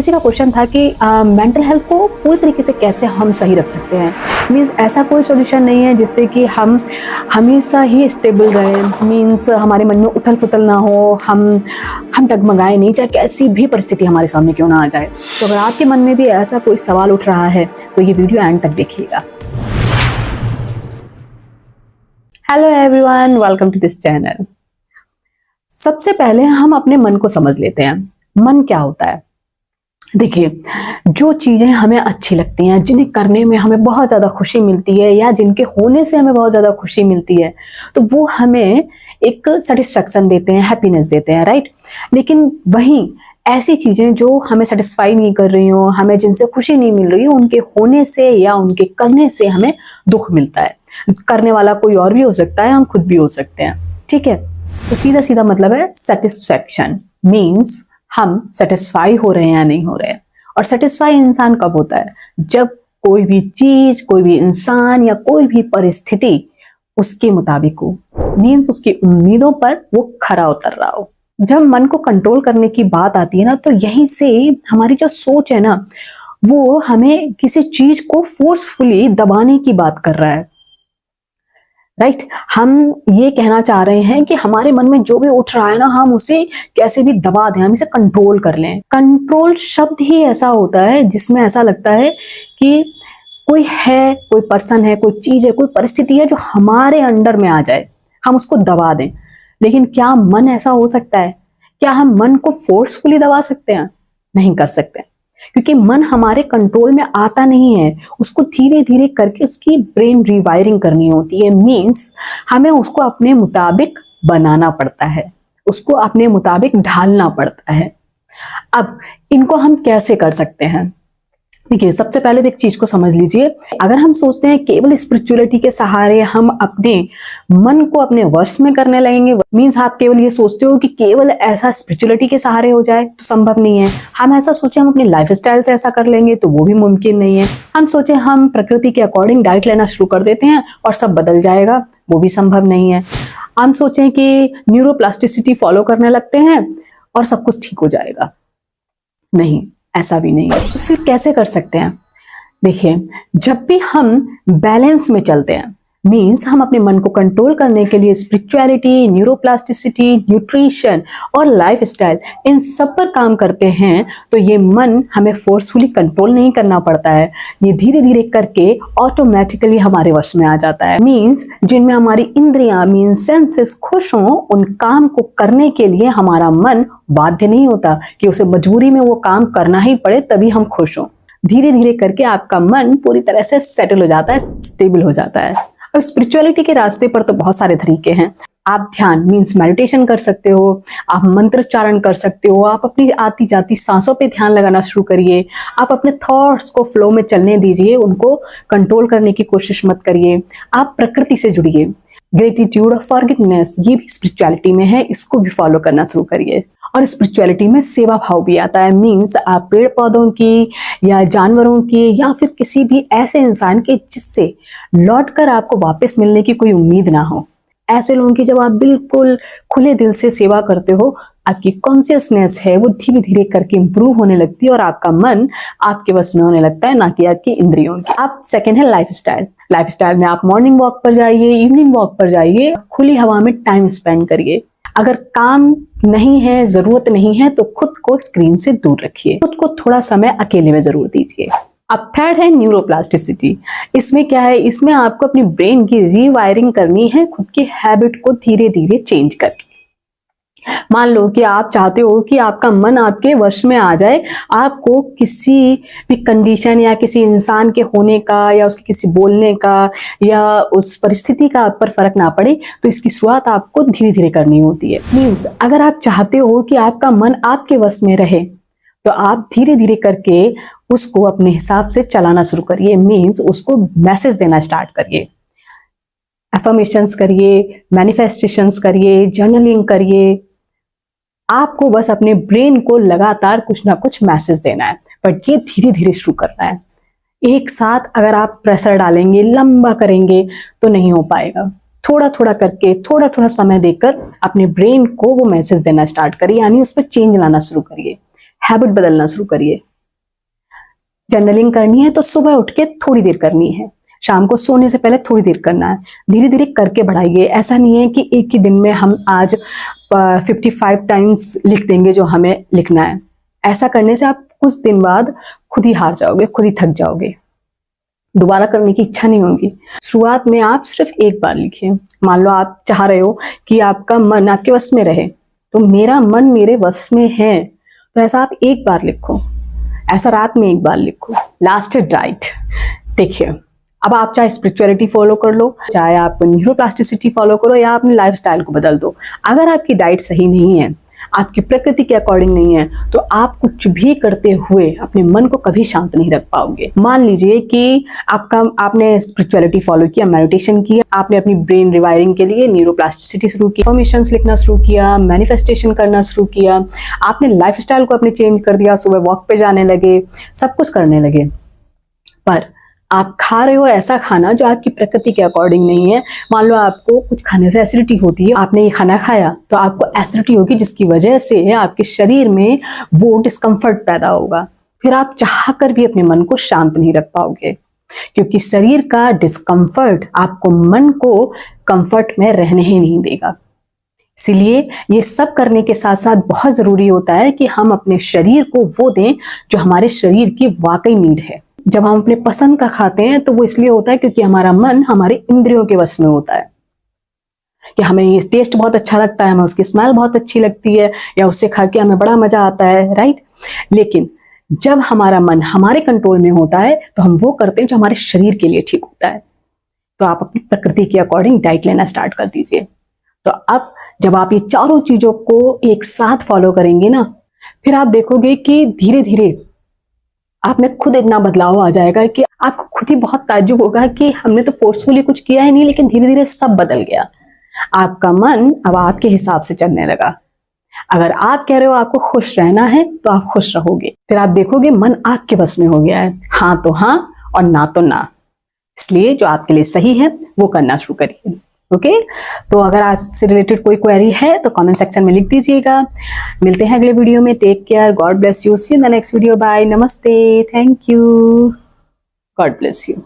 किसी का क्वेश्चन था कि मेंटल हेल्थ को पूरी तरीके से कैसे हम सही रख सकते हैं। मीन्स ऐसा कोई सोल्यूशन नहीं है जिससे कि हम हमेशा ही स्टेबल रहें, मीन्स हमारे मन में उथल पुथल ना हो, हम डगमगाए नहीं, चाहे कैसी भी परिस्थिति हमारे सामने क्यों ना आ जाए। तो अगर आपके मन में भी ऐसा कोई सवाल उठ रहा है तो ये वीडियो एंड तक देखिएगा। Hello everyone, welcome to this channel. सबसे पहले हम अपने मन को समझ लेते हैं। मन क्या होता है? देखिए, जो चीजें हमें अच्छी लगती हैं, जिन्हें करने में हमें बहुत ज्यादा खुशी मिलती है या जिनके होने से हमें बहुत ज्यादा खुशी मिलती है, तो वो हमें एक सेटिस्फेक्शन देते हैं, हैप्पीनेस देते हैं, राइट। लेकिन वहीं ऐसी चीजें जो हमें सेटिस्फाई नहीं कर रही हो, हमें जिनसे खुशी नहीं मिल रही हो, उनके होने से या उनके करने से हमें दुख मिलता है। करने वाला कोई और भी हो सकता है, हम खुद भी हो सकते हैं, ठीक है। तो सीधा सीधा मतलब है सेटिस्फेक्शन, मीन्स हम सेटिस्फाई हो रहे हैं या नहीं हो रहे हैं। और सेटिस्फाई इंसान कब होता है? जब कोई भी चीज, कोई भी इंसान या कोई भी परिस्थिति उसके मुताबिक हो, मीन्स उसकी उम्मीदों पर वो खरा उतर रहा हो। जब मन को कंट्रोल करने की बात आती है ना, तो यहीं से हमारी जो सोच है ना, वो हमें किसी चीज को फोर्सफुली दबाने की बात कर रहा है, राइट। हम ये कहना चाह रहे हैं कि हमारे मन में जो भी उठ रहा है ना, हम उसे कैसे भी दबा दें, हम इसे कंट्रोल कर लें। कंट्रोल शब्द ही ऐसा होता है जिसमें ऐसा लगता है कि कोई है, कोई पर्सन है, कोई चीज है, कोई परिस्थिति है जो हमारे अंडर में आ जाए, हम उसको दबा दें। लेकिन क्या मन ऐसा हो सकता है? क्या हम मन को फोर्सफुली दबा सकते हैं? नहीं कर सकते, क्योंकि मन हमारे कंट्रोल में आता नहीं है। उसको धीरे धीरे करके उसकी ब्रेन रिवायरिंग करनी होती है, मीन्स हमें उसको अपने मुताबिक बनाना पड़ता है, उसको अपने मुताबिक ढालना पड़ता है। अब इनको हम कैसे कर सकते हैं? देखिए, सबसे पहले तो एक चीज को समझ लीजिए। अगर हम सोचते हैं केवल स्पिरिचुअलिटी के सहारे हम अपने मन को अपने वश में करने लगेंगे, मीन्स आप केवल ये सोचते हो कि केवल ऐसा स्पिरिचुअलिटी के सहारे हो जाए, तो संभव नहीं है। हम ऐसा सोचे हम अपने लाइफस्टाइल से ऐसा कर लेंगे, तो वो भी मुमकिन नहीं है। हम सोचे हम प्रकृति के अकॉर्डिंग डाइट लेना शुरू कर देते हैं और सब बदल जाएगा, वो भी संभव नहीं है। हम सोचें कि न्यूरोप्लास्टिसिटी फॉलो करने लगते हैं और सब कुछ ठीक हो जाएगा, नहीं, ऐसा भी नहीं है। तो फिर कैसे कर सकते हैं? देखिए, जब भी हम बैलेंस में चलते हैं, मीन्स हम अपने मन को कंट्रोल करने के लिए स्पिरिचुअलिटी, न्यूरोप्लास्टिसिटी, न्यूट्रिशन और लाइफस्टाइल, इन सब पर काम करते हैं, तो ये मन हमें फोर्सफुली कंट्रोल नहीं करना पड़ता है। ये धीरे धीरे करके ऑटोमेटिकली हमारे वश में आ जाता है। मीन्स जिनमें हमारी इंद्रियां, मीन्स सेंसेस खुश हों, उन काम को करने के लिए हमारा मन बाध्य नहीं होता कि उसे मजबूरी में वो काम करना ही पड़े तभी हम खुश हों। धीरे धीरे करके आपका मन पूरी तरह से सेटल हो जाता है, स्टेबल हो जाता है। अब स्पिरिचुअलिटी के रास्ते पर तो बहुत सारे तरीके हैं। आप ध्यान, मीन्स मेडिटेशन कर सकते हो, आप मंत्रोच्चारण कर सकते हो, आप अपनी आती जाती सांसों पे ध्यान लगाना शुरू करिए, आप अपने थॉट्स को फ्लो में चलने दीजिए, उनको कंट्रोल करने की कोशिश मत करिए। आप प्रकृति से जुड़िए, ग्रेटिट्यूड और फॉरगिवनेस, ये भी स्पिरिचुअलिटी में है, इसको भी फॉलो करना शुरू करिए। और स्पिरिचुअलिटी में सेवा भाव भी आता है, मीन्स आप पेड़ पौधों की या जानवरों की या फिर किसी भी ऐसे इंसान के जिससे लौटकर आपको वापस मिलने की कोई उम्मीद ना हो, ऐसे लोगों की जब आप बिल्कुल खुले दिल से सेवा करते हो, आपकी कॉन्शियसनेस है वो धीरे धीरे करके इंप्रूव होने लगती है और आपका मन आपके बस में होने लगता है, ना कि आपकी इंद्रियों की। आप सेकंड है लाइफस्टाइल। लाइफस्टाइल में आप मॉर्निंग वॉक पर जाइए, इवनिंग वॉक पर जाइए, खुली हवा में टाइम स्पेंड करिए। अगर काम नहीं है, जरूरत नहीं है, तो खुद को स्क्रीन से दूर रखिए, खुद को थोड़ा समय अकेले में जरूर दीजिए। अब थर्ड है न्यूरोप्लास्टिसिटी। इसमें क्या है? इसमें आपको अपनी ब्रेन की रीवायरिंग करनी है, खुद की हैबिट को धीरे धीरे चेंज करके। मान लो कि आप चाहते हो कि आपका मन आपके वश में आ जाए, आपको किसी भी कंडीशन या किसी इंसान के होने का या उसके किसी बोलने का या उस परिस्थिति का आप पर फर्क ना पड़े, तो इसकी शुरुआत आपको धीरे धीरे करनी होती है। मीन्स अगर आप चाहते हो कि आपका मन आपके वश में रहे, तो आप धीरे धीरे करके उसको अपने हिसाब से चलाना शुरू करिए, मीन्स उसको मैसेज देना स्टार्ट करिए, अफर्मेशंस करिए, मैनिफेस्टेशंस करिए, जर्नलिंग करिए। आपको बस अपने ब्रेन को लगातार कुछ ना कुछ मैसेज देना है, बट ये धीरे धीरे शुरू करना है। एक साथ अगर आप प्रेशर डालेंगे, लंबा करेंगे, तो नहीं हो पाएगा। थोड़ा थोड़ा करके, थोड़ा थोड़ा समय देकर अपने ब्रेन को वो मैसेज देना स्टार्ट करिए, यानी उस पर चेंज लाना शुरू करिए, हैबिट बदलना शुरू करिए। जर्नलिंग करनी है तो सुबह उठ के थोड़ी देर करनी है, शाम को सोने से पहले थोड़ी देर करना है। धीरे धीरे करके बढ़ाइए। ऐसा नहीं है कि एक ही दिन में हम आज 55 टाइम्स लिख देंगे जो हमें लिखना है। ऐसा करने से आप कुछ दिन बाद खुद ही हार जाओगे, खुद ही थक जाओगे, दोबारा करने की इच्छा नहीं होगी। शुरुआत में आप सिर्फ एक बार लिखिए। मान लो आप चाह रहे हो कि आपका मन आपके वश में रहे, तो मेरा मन मेरे वश में है, तो ऐसा आप एक बार लिखो, ऐसा रात में एक बार लिखो। लास्ट है डाइट। देखिए, अब आप चाहे स्पिरिचुअलिटी फॉलो कर लो, चाहे आप न्यूरोप्लास्टिसिटी फॉलो करो, या अपने लाइफस्टाइल को बदल दो। अगर आपकी डाइट सही नहीं है, आपकी प्रकृति के अकॉर्डिंग नहीं है, तो आप कुछ भी करते हुए अपने मन को कभी शांत नहीं रख पाओगे। मान लीजिए कि आपने स्पिरिचुअलिटी फॉलो किया, मेडिटेशन किया, आपने अपनी ब्रेन रिवायरिंग के लिए न्यूरोप्लास्टिसिटी शुरू की, इन्फॉर्मेशंस लिखना शुरू किया, मैनिफेस्टेशन करना शुरू किया, आपने लाइफस्टाइल को अपने चेंज कर दिया, सुबह वॉक पे जाने लगे, सब कुछ करने लगे, पर आप खा रहे हो ऐसा खाना जो आपकी प्रकृति के अकॉर्डिंग नहीं है। मान लो आपको कुछ खाने से एसिडिटी होती है, आपने ये खाना खाया तो आपको एसिडिटी होगी, जिसकी वजह से आपके शरीर में वो डिस्कम्फर्ट पैदा होगा। फिर आप चाह कर भी अपने मन को शांत नहीं रख पाओगे, क्योंकि शरीर का डिस्कम्फर्ट आपको मन को कंफर्ट में रहने ही नहीं देगा। इसीलिए ये सब करने के साथ साथ बहुत जरूरी होता है कि हम अपने शरीर को वो दें जो हमारे शरीर की वाकई नीड है। जब हम अपने पसंद का खाते हैं तो वो इसलिए होता है क्योंकि हमारा मन हमारे इंद्रियों के वश में होता है, कि हमें ये टेस्ट बहुत अच्छा लगता है, हमें उसकी स्मेल बहुत अच्छी लगती है, या उससे खा के हमें बड़ा मजा आता है, राइट। लेकिन जब हमारा मन हमारे कंट्रोल में होता है तो हम वो करते हैं जो हमारे शरीर के लिए ठीक होता है। तो आप अपनी प्रकृति के अकॉर्डिंग डाइट लेना स्टार्ट कर दीजिए। तो अब जब आप ये चारों चीजों को एक साथ फॉलो करेंगे ना, फिर आप देखोगे कि धीरे धीरे आप में खुद इतना बदलाव आ जाएगा कि आपको खुद ही बहुत ताज्जुब होगा कि हमने तो फोर्सफुली कुछ किया ही नहीं, लेकिन धीरे धीरे सब बदल गया। आपका मन अब आपके हिसाब से चलने लगा। अगर आप कह रहे हो आपको खुश रहना है तो आप खुश रहोगे, फिर आप देखोगे मन आपके बस में हो गया है। हाँ तो हाँ और ना तो ना। इसलिए जो आपके लिए सही है वो करना शुरू करिए। ओके, तो अगर आज से रिलेटेड कोई क्वेरी है तो कमेंट सेक्शन में लिख दीजिएगा। मिलते हैं अगले वीडियो में। Take care, God bless you, see you in the next video, bye, नमस्ते, thank you, God bless you.